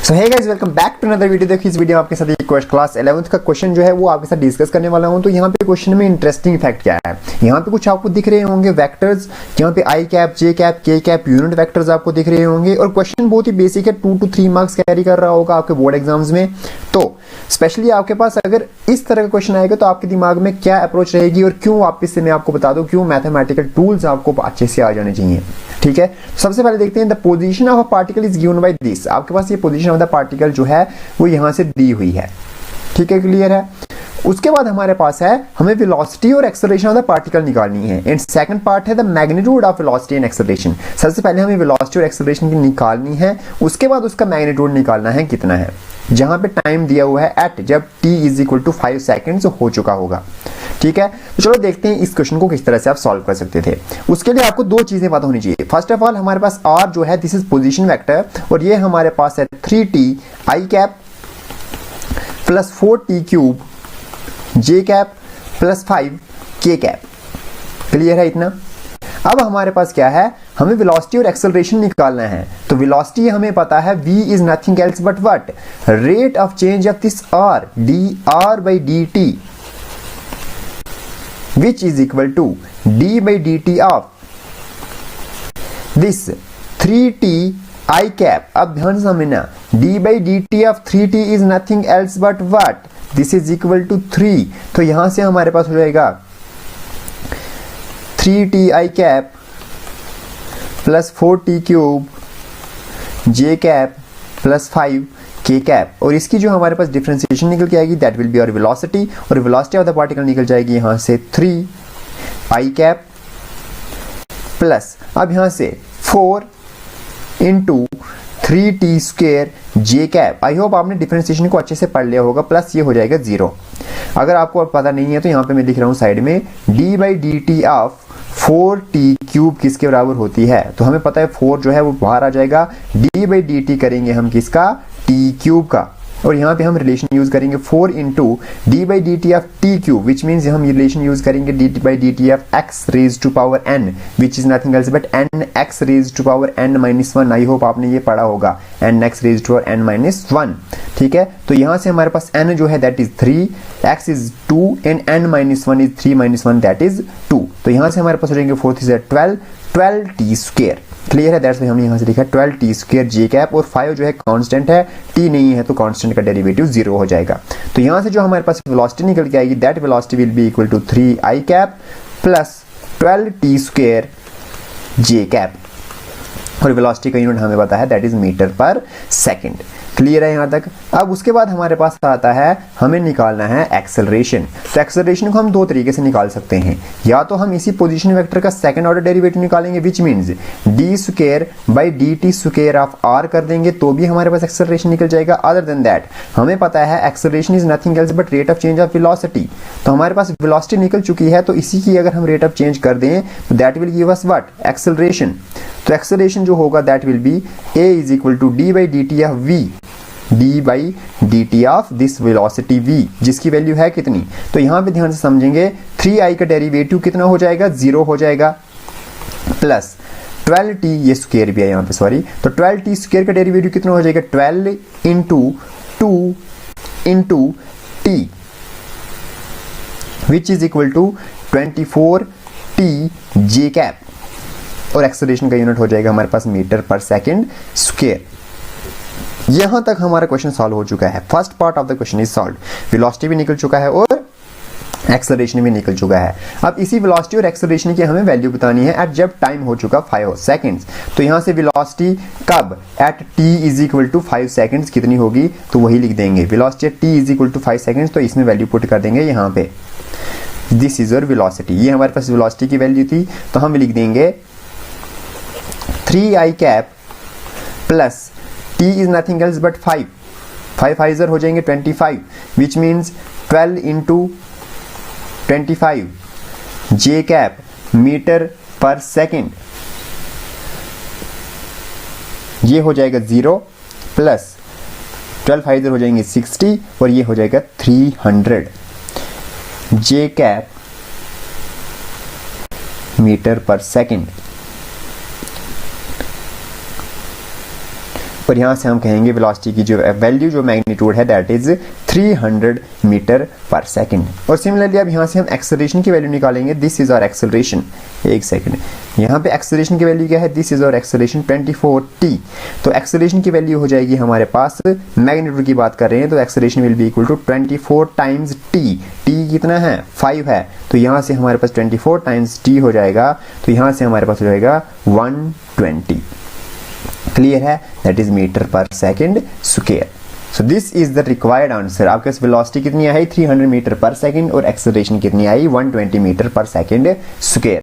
So hey guys, welcome back to another video. देखिए इस video में आपके साथ एक क्लास 11th का क्वेश्चन जो है वो आपके साथ डिस्कस करने वाला हूं। तो यहाँ पे क्वेश्चन में इंटरेस्टिंग फैक्ट क्या है, यहाँ पे कुछ आपको दिख रहे होंगे वेक्टर्स, यहाँ पे आई कैप, जे कैप, के कैप, यूनिट वेक्टर्स आपको दिख रहे होंगे। और क्वेश्चन बहुत ही बेसिक है, 2 to 3 मार्क्स कैरी कर रहा होगा आपके बोर्ड एग्जाम्स में। तो स्पेशली आपके पास अगर इस तरह का क्वेश्चन आएगा तो आपके दिमाग में क्या अप्रोच रहेगी और क्यों, वापस से मैं आपको बता दूं क्यों मैथमेटिकल टूल्स आपको अच्छे से आ जाने चाहिए। ठीक है, सबसे पहले देखते हैं the position of a particle is given by this. आपके पास ये पोजीशन ऑफ द पार्टिकल जो है वो यहां से दी हुई है। ठीक है, क्लियर है। उसके बाद हमारे पास है हमें वेलोसिटी और एक्सेलरेशन ऑफ द पार्टिकल निकालनी है। एंड सेकंड पार्ट है the magnitude of velocity and acceleration. सबसे पहले हमें वेलोसिटी और एक्सेलरेशन की निकालनी है, उसके बाद उसका मैग्नीट्यूड निकालना है कितना है, जहां पे टाइम दिया हुआ है एट, जब t is equal to 5 second हो चुका होगा। ठीक है, तो चलो देखते हैं इस क्वेश्चन को किस तरह से आप सॉल्व कर सकते थे। उसके लिए आपको दो चीजें पता होनी चाहिए। फर्स्ट ऑफ ऑल हमारे पास r जो है दिस इज पोजीशन वेक्टर, और ये हमारे पास है 3t आई कैप प्लस 4t क्यूब जे कैप प्लस 5 के कैप। क्लियर है इतना। अब हमारे पास क्या है, हमें वेलोसिटी और एक्सेलरेशन निकालना है। तो वेलोसिटी हमें पता है v is nothing else but what, rate of change of this r dr by dt which is equal to d by dt of this 3t I cap। अब ध्यान से समझना, d by dt of 3t is nothing else but what, this is equal to 3। तो यहां से हमारे पास हो जाएगा 3t I cap plus 4t cube j cap plus 5 k cap. और इसकी जो हमारे पास डिफरेंशिएशन निकल के आएगी दैट विल बी और वेलोसिटी, और वेलोसिटी ऑफ द पार्टिकल निकल जाएगी यहां से 3 i कैप प्लस, अब यहां से 4 into 3t square j cap. आई होप आपने डिफरेंशिएशन को अच्छे से पढ़ लिया होगा, प्लस ये हो जाएगा 0। अगर आपको पता नहीं है तो यहाँ पे मैं लिख रहा हूँ साइड में d by d t of 4t cube किसके बराबर होती है। तो हमें पता है 4 जो है वो बाहर आ जाएगा, d बाई डी टी करेंगे हम किसका, t क्यूब का। और यहाँ पे हम रिलेशन यूज करेंगे 4 into d by d t of t cube, which means हम रिलेशन यूज करेंगे d by d t of x raise to power n, which is nothing else but n x raise to power n minus 1। I hope आपने ये पढ़ा होगा, n x raise to power n minus 1। ठीक है, तो यहाँ से हमारे पास n जो है that is 3, x is 2 and n minus 1 is 3 minus 1 that is 2। तो यहाँ से हमारे पास हो जाएंगे 4 इज 12t स्क्वायर। क्लियर है, दैट्स व्हाई हमने यहाँ से लिखा 12t स्क्वायर जे कैप, और 5 जो है कांस्टेंट है, t नहीं है तो कांस्टेंट का डेरिवेटिव 0 हो जाएगा। तो यहाँ से जो हमारे पास वेलोसिटी निकल के आएगी that velocity will be equal to 3 I cap plus 12t square j cap, और वेलोसिटी का यूनिट हमें पता है दैट इज मीटर पर सेकंड। क्लियर है यहाँ तक। अब उसके बाद हमारे पास आता है हमें निकालना है एक्सेलरेशन। तो एक्सेलरेशन को हम दो तरीके से निकाल सकते हैं, या तो हम इसी पोजीशन वेक्टर का सेकंड ऑर्डर डेरिवेटिव निकालेंगे which means d square by d t square of r कर देंगे तो भी हमारे पास एक्सेलरेशन निकल जाएगा। अदर देन दैट हमें पता है acceleration is nothing else but rate of change of velocity. तो हमारे पास वेलोसिटी निकल चुकी है, तो इसी की अगर हम रेट ऑफ चेंज कर दें तो that will give us what, acceleration. तो एक्सेलरेशन जो होगा that will be a is equal to d by d t of v, d by d t of this velocity v, जिसकी value है कितनी। तो यहाँ पे ध्यान से समझेंगे 3i का डेरिवेटिव कितना हो जाएगा, 0 हो जाएगा, प्लस 12t, ये स्क्वायर भी है यहाँ पे सॉरी, तो 12t स्क्वायर का डेरिवेटिव कितना हो जाएगा, 12 into 2 into t which is equal to 24t j cap, और एक्सेलरेशन का यूनिट हो जाएगा हमारे पास मीटर पर सेकंड स्क्वायर। यहां तक हमारा क्वेश्चन सॉल्व हो चुका है। First part of the question is solve, velocity भी निकल चुका है और एक्सेलरेशन भी निकल चुका है। अब इसी वेलोसिटी और एक्सेलरेशन की हमें वैल्यू बतानी है एट जब टाइम हो चुका 5 सेकंड्स। तो यहां से वेलोसिटी कब, at t is equal to 5 seconds कितनी होगी, तो वही लिख देंगे velocity at t is equal to 5 seconds. तो इसमें वैल्यू पुट कर देंगे यहाँ पे, दिस इज योर वेलोसिटी। ये हमारे पास वेलोसिटी की वैल्यू थी, तो हम लिख देंगे 3 आई cap plus t is nothing else but 5, 5 5 हो जाएंगे 25, which means 12 into 25 J cap metre per second, ये हो जाएगा 0, प्लस 12 5 हो जाएंगे 60, और ये हो जाएगा 300 जे कैप मीटर पर सेकेंड। और यहाँ से हम कहेंगे वेलोसिटी की जो वैल्यू, जो मैग्नीट्यूड है, दैट इज 300 मीटर पर सेकंड। और सिमिलरली अब यहाँ से हम एक्सेलरेशन की वैल्यू निकालेंगे। दिस इज आवर एक्सेलरेशन, एक सेकंड, यहाँ पे एक्सेलरेशन की वैल्यू क्या है, this is our acceleration 24t। तो एक्सेलरेशन की वैल्यू हो जाएगी हमारे पास, मैग्नीट्यूड की बात कर रहे हैं तो acceleration will be equal to 24 times t। t कितना है, 5 है, तो यहाँ से हमारे पास 24 टाइम्स t हो जाएगा, तो यहाँ से हमारे पास हो जाएगा 120। क्लियर है, दैट इज मीटर पर second square. So this is the required answer. आपके पास वेलोसिटी कितनी आई, 300 मीटर पर सेकंड, और एक्सेलरेशन कितनी आई, 120 मीटर पर सेकंड स्क्वायर।